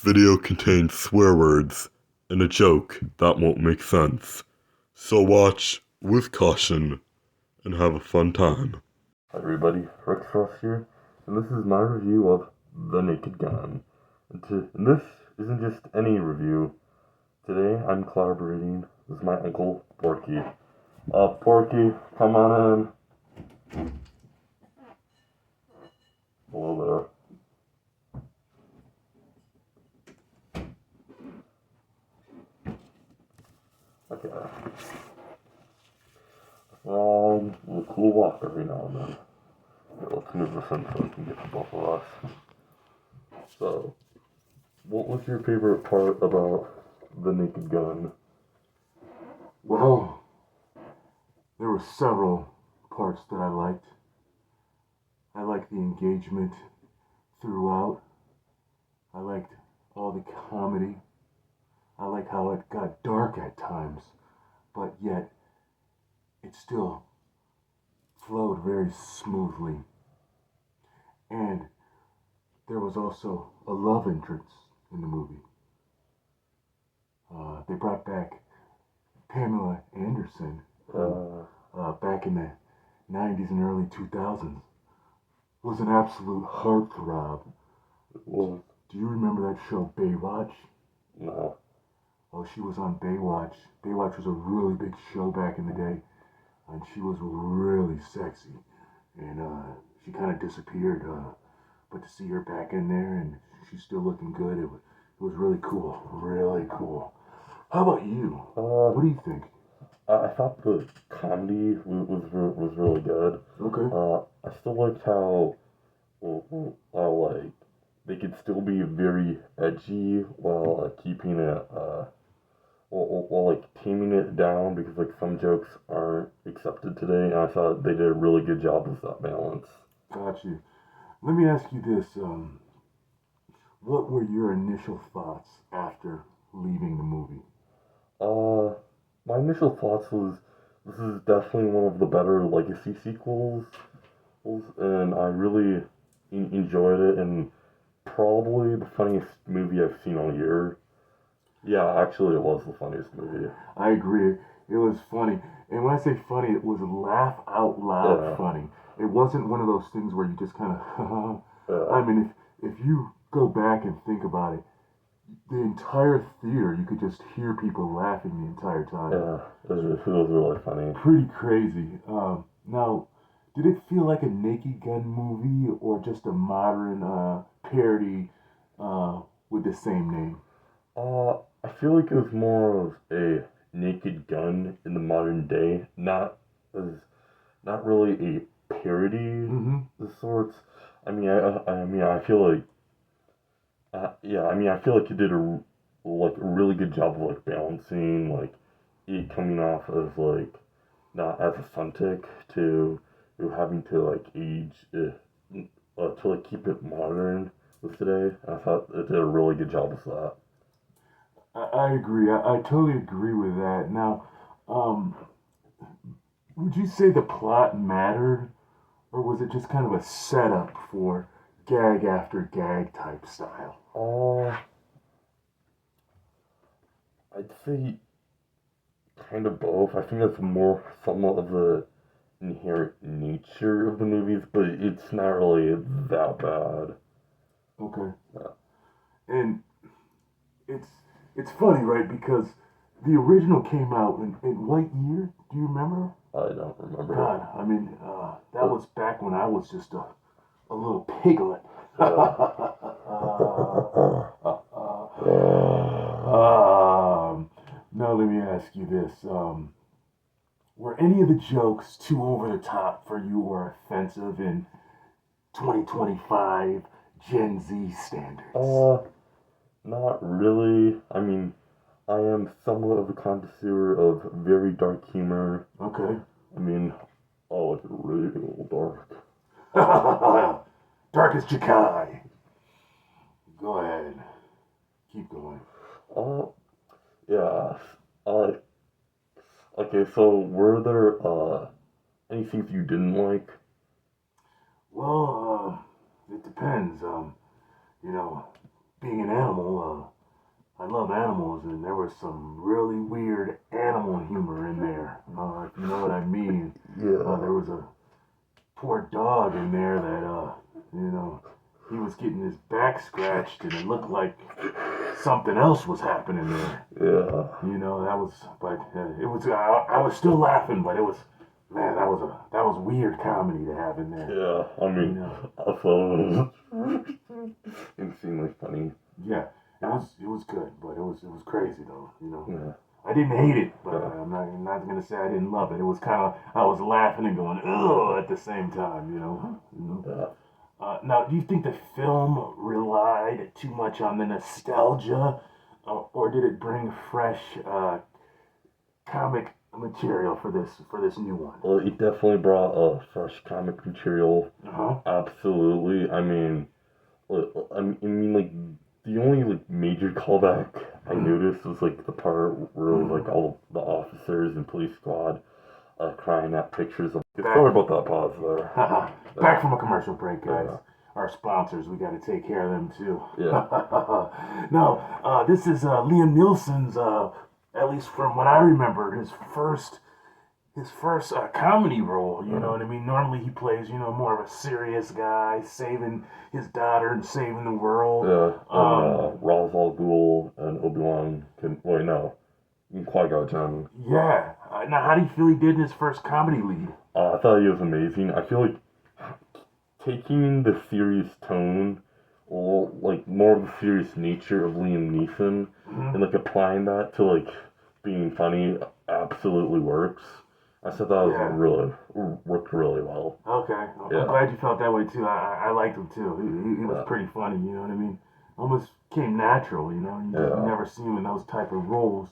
video contains swear words and a joke that won't make sense. So watch with caution and have a fun time. Hi everybody, Rex Ross here, and this is my review of The Naked Gun. And this isn't just any review. Today I'm collaborating with my uncle, Porky. Porky, come on in. Hello there. Okay. A cool walk every now and then. Here, let's move this in so we can get to both of us. So, what was your favorite part about The Naked Gun? Well, there were several parts that I liked. I liked the engagement throughout. I liked all the comedy. I liked how it got dark at times, but yet it still flowed very smoothly. And there was also a love interest in the movie. They brought back Pamela Anderson back in the 90s and early 2000s. Was an absolute heartthrob. Well, do you remember that show Baywatch? No. Oh, she was on Baywatch. Baywatch was a really big show back in the day, and she was really sexy. And she kind of disappeared, but to see her back in there and she's still looking good, it was really cool. Really cool. How about you? What do you think? I thought the comedy was really good. Okay. I still liked how like they could still be very edgy while keeping it while like taming it down, because like some jokes aren't accepted today, and I thought they did a really good job with that balance. Got you. Let me ask you this: what were your initial thoughts after leaving the movie? My initial thoughts was this is definitely one of the better legacy sequels, and I really enjoyed it, and probably the funniest movie I've seen all year. Yeah, actually, it was the funniest movie. I agree. It was funny. And when I say funny, it was laugh out loud funny. It wasn't one of those things where you just kind of, I mean, if you go back and think about it, the entire theater, you could just hear people laughing the entire time. Yeah, it was really funny. Pretty crazy. Now, did it feel like a Naked Gun movie or just a modern parody with the same name? I feel like it was more of a Naked Gun in the modern day, not really a parody of sorts. I mean, I feel like, I feel like it did a really good job of like balancing like it coming off as like not as authentic to having to like age it, to like keep it modern with today. I thought it did a really good job with that. I agree. I totally agree with that. Now, would you say the plot mattered, or was it just kind of a setup for gag after gag type style? I'd say kind of both. I think that's more somewhat of the inherent nature of the movies, but it's not really that bad. Okay. Yeah. And it's funny, right? Because the original came out in what year? Do you remember? I don't remember. God, I mean, that was back when I was just a little piglet. Now let me ask you this: were any of the jokes too over the top for you or offensive in 2025 Gen Z standards? Not really. I mean, I am somewhat of a connoisseur of very dark humor. Okay. I mean, oh, it's real dark. Dark as Jakai. Go ahead. Keep going. Yeah. Okay, so were there any things you didn't like? Well, it depends. You know, being an animal, videos, and there was some really weird animal humor in there. If you know what I mean. Yeah. There was a poor dog in there that, he was getting his back scratched, and it looked like something else was happening there. Yeah. That was, but it was. I was still laughing, but it was, man, that was weird comedy to have in there. Yeah. I mean, I thought it was insanely funny. Yeah, it was good, but it was crazy though. Yeah. I didn't hate it, but I'm not gonna say I didn't love it. It was kind of, I was laughing and going ugh at the same time. Yeah. Now, do you think the film relied too much on the nostalgia, or did it bring fresh comic material for this new one? Well, it definitely brought fresh comic material. Absolutely. I mean, like the only like major callback I noticed was like the part where it was like all the officers and police squad crying at pictures of. Sorry about that pause there. Back from a commercial break, guys. Our sponsors, we got to take care of them too. Yeah. No, this is Liam Neeson's, at least from what I remember, his first comedy role. You know what I mean? Normally he plays, more of a serious guy, saving his daughter and saving the world. Yeah. Ra's al Ghul and Obi-Wan Qui-Gon Jinn. Yeah. Now, how do you feel he did in his first comedy lead? I thought he was amazing. I feel like taking the serious tone, or like more of the serious nature of Liam Neeson, and like applying that to like being funny absolutely works. I thought that was worked really well. Okay, I'm glad you felt that way too. I liked him too. He was pretty funny. You know what I mean? Almost came natural. You never see him in those type of roles.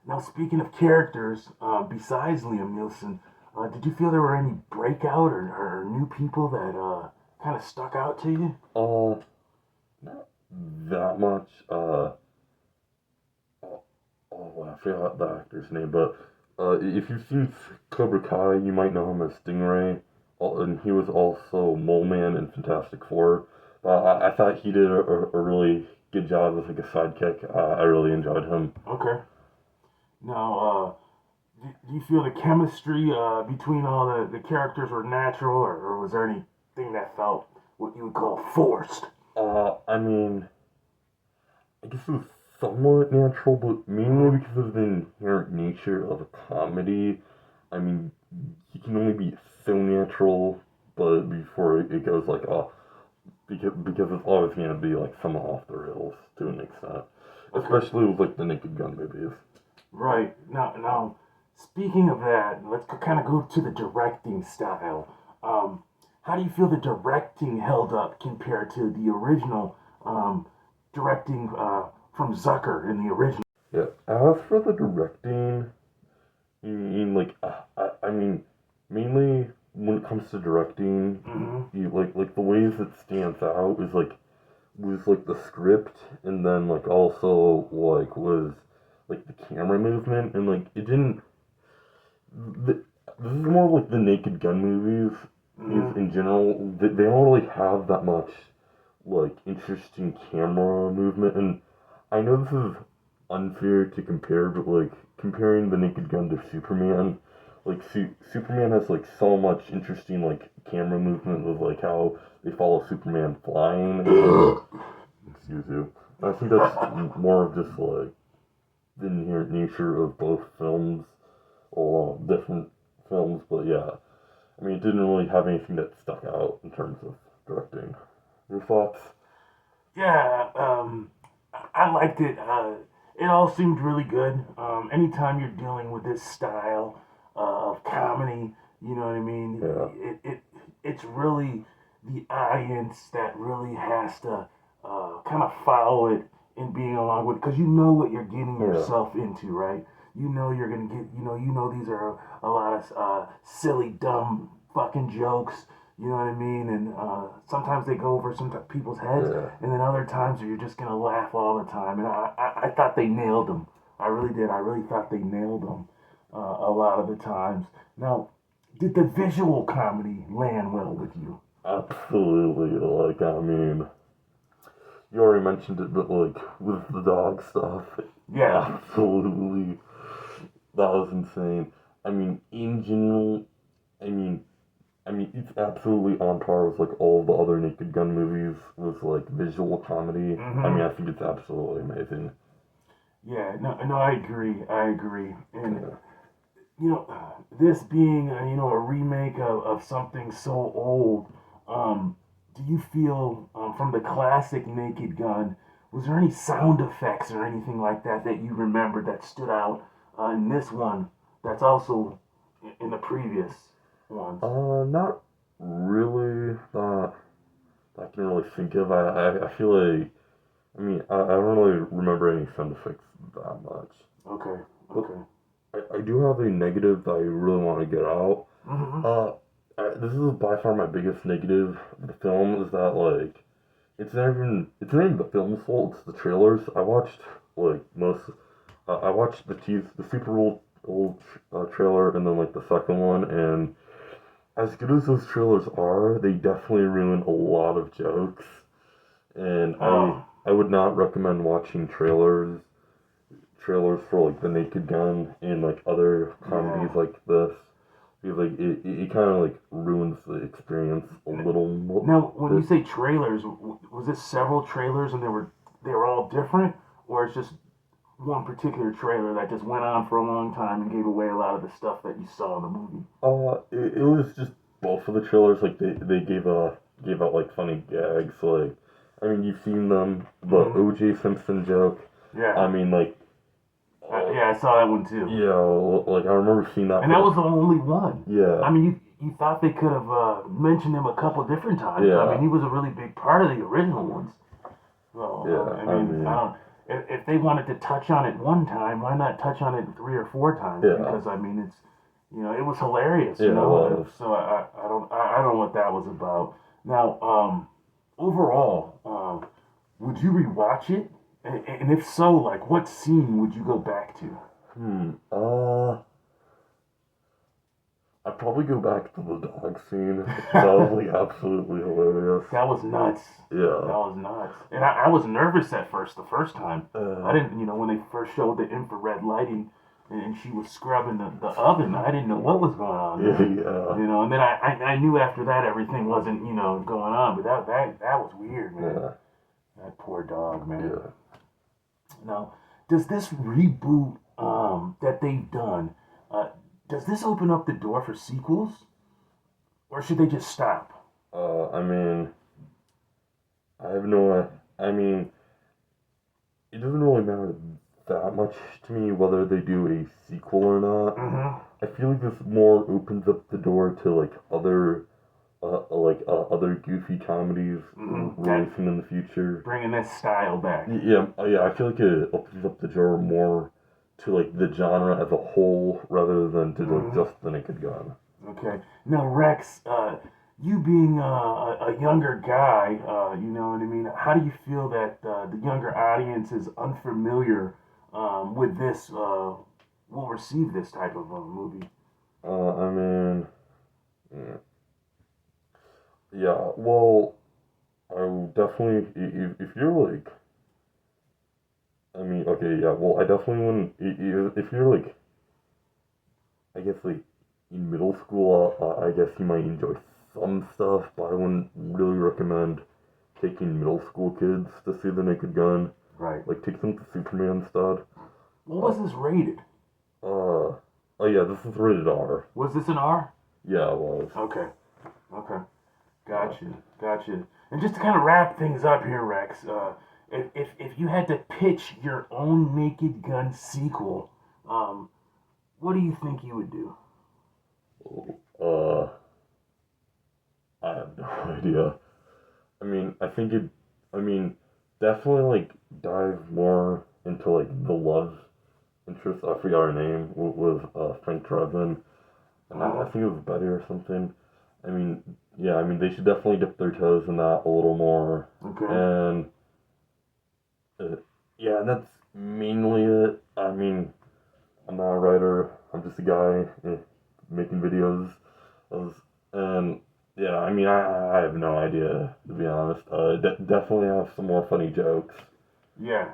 Now, speaking of characters, besides Liam Neeson, did you feel there were any breakout or new people that kind of stuck out to you? Not that much. I forgot the actor's name, but if you've seen Cobra Kai, you might know him as Stingray, and he was also Mole Man in Fantastic Four. I thought he did a really good job as like a sidekick. I really enjoyed him. Okay. Now, do you feel the chemistry between all the characters were natural, or was there anything that felt what you would call forced? I mean, I guess it was somewhat natural, but mainly because of the inherent nature of a comedy. I mean, you can only be so natural, but before it goes like off, because it's always going to be like somewhat off the rails to an extent, especially with like the Naked Gun movies. Right. Now, speaking of that, let's kind of go to the directing style. How do you feel the directing held up compared to the original directing from Zucker in the original? Yeah. As for the directing, you mean like I mean mainly when it comes to directing, you like the ways it stands out is like was like the script, and then like also like was like the camera movement, and like it didn't. This is more like the Naked Gun movies. In general, they don't really have that much like interesting camera movement, and I know this is unfair to compare, but like comparing the Naked Gun to Superman, like Superman has like so much interesting like camera movement with like how they follow Superman flying. Excuse you. I think that's more of just like the inherent nature of both films, or different films, but yeah. I mean, it didn't really have anything that stuck out in terms of directing. Your thoughts? Yeah, I liked it. It all seemed really good. Anytime you're dealing with this style of comedy, you know what I mean? Yeah. It's really the audience that really has to kind of follow it and being along with it, because you know what you're getting yourself into, right? You know you're gonna get, you know these are a lot of silly, dumb fucking jokes. You know what I mean? And sometimes they go over some people's heads, and then other times you're just gonna laugh all the time. And I thought they nailed them. I really did. I really thought they nailed them a lot of the times. Now, did the visual comedy land well with you? Absolutely. Like, I mean, you already mentioned it, but like with the dog stuff, Yeah. absolutely, that was insane. I mean, in general, I mean, it's absolutely on par with like all the other Naked Gun movies with like visual comedy. I mean, Mm-hmm. I think it's absolutely amazing. Yeah. No. No. I agree. I agree. And Yeah. this being a remake of something so old, do you feel from the classic Naked Gun, was there any sound effects or anything like that that you remember that stood out in this one that's also in the previous ones? Not really that I can really think of. I feel like, I mean, I don't really remember any sound effects that much. Okay, But okay. I do have a negative that I really want to get out. Mm-hmm. Uh, this is by far my biggest negative of the film is that like it's not even the film's fault. It's the trailers. I watched like most. I watched the Super Bowl trailer and then like the second one, and as good as those trailers are, they definitely ruin a lot of jokes. And Oh, I would not recommend watching trailers for like The Naked Gun and like other comedies yeah. like this because like it kind of like ruins the experience a little Now, when you bit. say trailers, was this several trailers and they were all different, or it's just one particular trailer that just went on for a long time and gave away a lot of the stuff that you saw in the movie? It was just both of the trailers. Like they gave out like funny gags. Like I mean, you've seen them, the Hmm. O.J. Simpson joke. I Yeah, mean, like uh, yeah, I saw that one too, yeah, like I remember seeing that and for that the was the only one. I yeah, mean, you thought they could have mentioned him a couple different times. I mean, yeah, he was a really big part of the original ones. yeah. Well, I I mean, I mean, don't. If they wanted to touch on it one time, why not touch on it three or four times? yeah, Because I mean, it was hilarious. yeah. It was. So I don't know what that was about. Now, overall, would you rewatch it? And if so, like, what scene would you go back to? Hmm. I'd probably go back to the dog scene. That was like absolutely hilarious. That was nuts. That Yeah. was nuts. And I was nervous at first, the first time. I Uh. didn't, when they first showed the infrared lighting and she was scrubbing the oven, I didn't know what was going on there. Yeah. And then I knew after that everything wasn't, going on, but that was weird, man. Yeah. That poor dog, man. Yeah. Now, does this reboot that they've done, does this open up the door for sequels? Or should they just stop? I mean, I have no. I mean, it doesn't really matter that much to me whether they do a sequel or not. Mm-hmm. I feel like this more opens up the door to other goofy comedies Mm-hmm. That releasing in the future. bringing that style back. Yeah, yeah. I feel like it opens up the door more to like the genre as a whole rather than to like Hmm. just the Naked Gun. Okay. Now, Rex, you being a younger guy, you know what I mean? How do you feel that the younger audience is unfamiliar with this, will receive this type of movie? I mean, mm, yeah. Well, I will definitely if you're like, I mean, okay, yeah. Well, I definitely wouldn't if you're like, I guess like in middle school. I guess you might enjoy some stuff, but I wouldn't really recommend taking middle school kids to see the Naked Gun. Right. Like take them to Superman instead. What Uh, was this rated? oh yeah, this is rated R. Was this an R? Yeah, it was. Okay. Okay. Uh, Gotcha. Gotcha. And just to kind of wrap things up here, Rex, if you had to pitch your own Naked Gun sequel, um, what do you think you would do? uh, I have no idea. I mean, I think it. I mean, definitely like dive more into like the love interest. I forgot her name. Was Frank Drebin, and I Uh, think it was Betty or something. I mean, yeah. I mean, they should definitely dip their toes in that a little more. okay. And uh, yeah, and that's mainly it. I mean, I'm not a writer. I'm just a guy making videos. And Yeah, I mean, I have no idea, to be honest. Definitely have some more funny jokes. Yeah.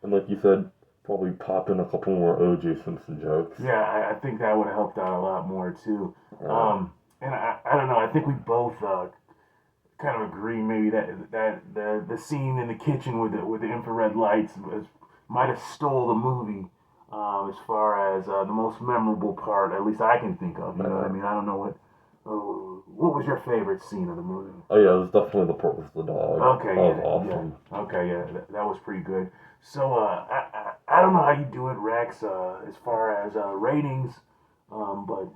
And like you said, probably pop in a couple more O.J. Simpson jokes. Yeah, I think that would have helped out a lot more too. Uh, And I don't know. I think we both kind of agree maybe that the scene in the kitchen with the infrared lights might have stole the movie as far as the most memorable part. At least I can think of. You know what I mean? I don't know what was your favorite scene of the movie? oh yeah, it was definitely the part with the dog. Okay, That was yeah, awesome. yeah. Okay, yeah, that was pretty good. So I don't know how you do it, Rex, as far as ratings, but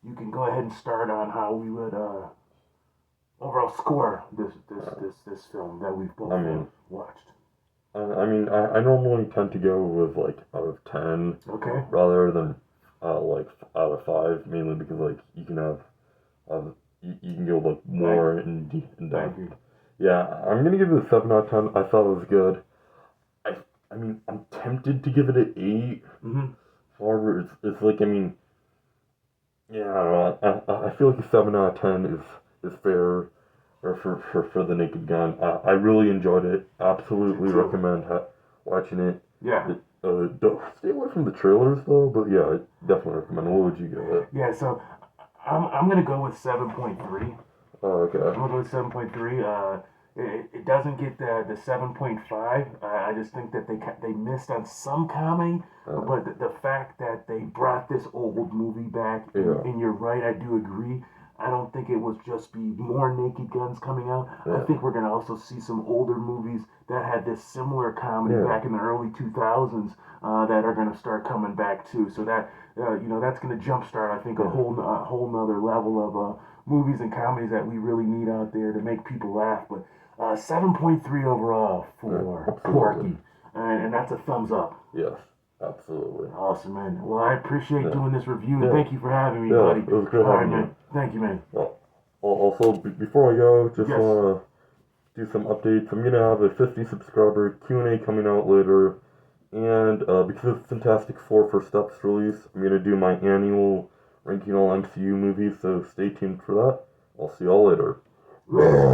you can go ahead and start on how we would overall score this film that we've both I mean, watched. I normally tend to go with like out of 10 Okay. rather than like out of 5, mainly because like you can have you can go like more in Thank depth. you. Yeah, I'm gonna give it a 7 out of 10. I thought it was good. I mean, I'm tempted to give it an 8. Mm-hmm. However, it's like, I mean, yeah, I don't know. I feel like a 7 out of 10 is fair or for the Naked Gun. I really enjoyed it. Absolutely Too. recommend watching it. Yeah. Don't stay away from the trailers though, but yeah, I definitely recommend. What would you give it? Yeah. So I'm gonna go with 7.3. Oh, I'm okay. gonna go with 7.3. It doesn't get the 7.5. I just think that they missed on some comedy, Uh, but the fact that they brought this old movie back, yeah, and you're right, I do agree. I don't think it was just be more Naked Guns coming out. I yeah, think we're gonna also see some older movies that had this similar comedy yeah, back in the early 2000s that are gonna start coming back too. So that that's gonna jumpstart, I think, yeah, a whole nother level of movies and comedies that we really need out there to make people laugh. But 7.3 overall yeah, for absolutely. Porky. And that's a thumbs up. Yes, absolutely. Awesome, man. Well, I appreciate Yeah, doing this review, and yeah, thank you for having me, yeah. buddy. It was great All right, having you. man. Thank you, man. Well, also, before I go, just Yes. wanna do some updates. I'm gonna have a 50 subscriber Q&A coming out later, and because of Fantastic Four First Steps release, I'm gonna do my annual ranking all MCU movies. So stay tuned for that. I'll see y'all later. Later.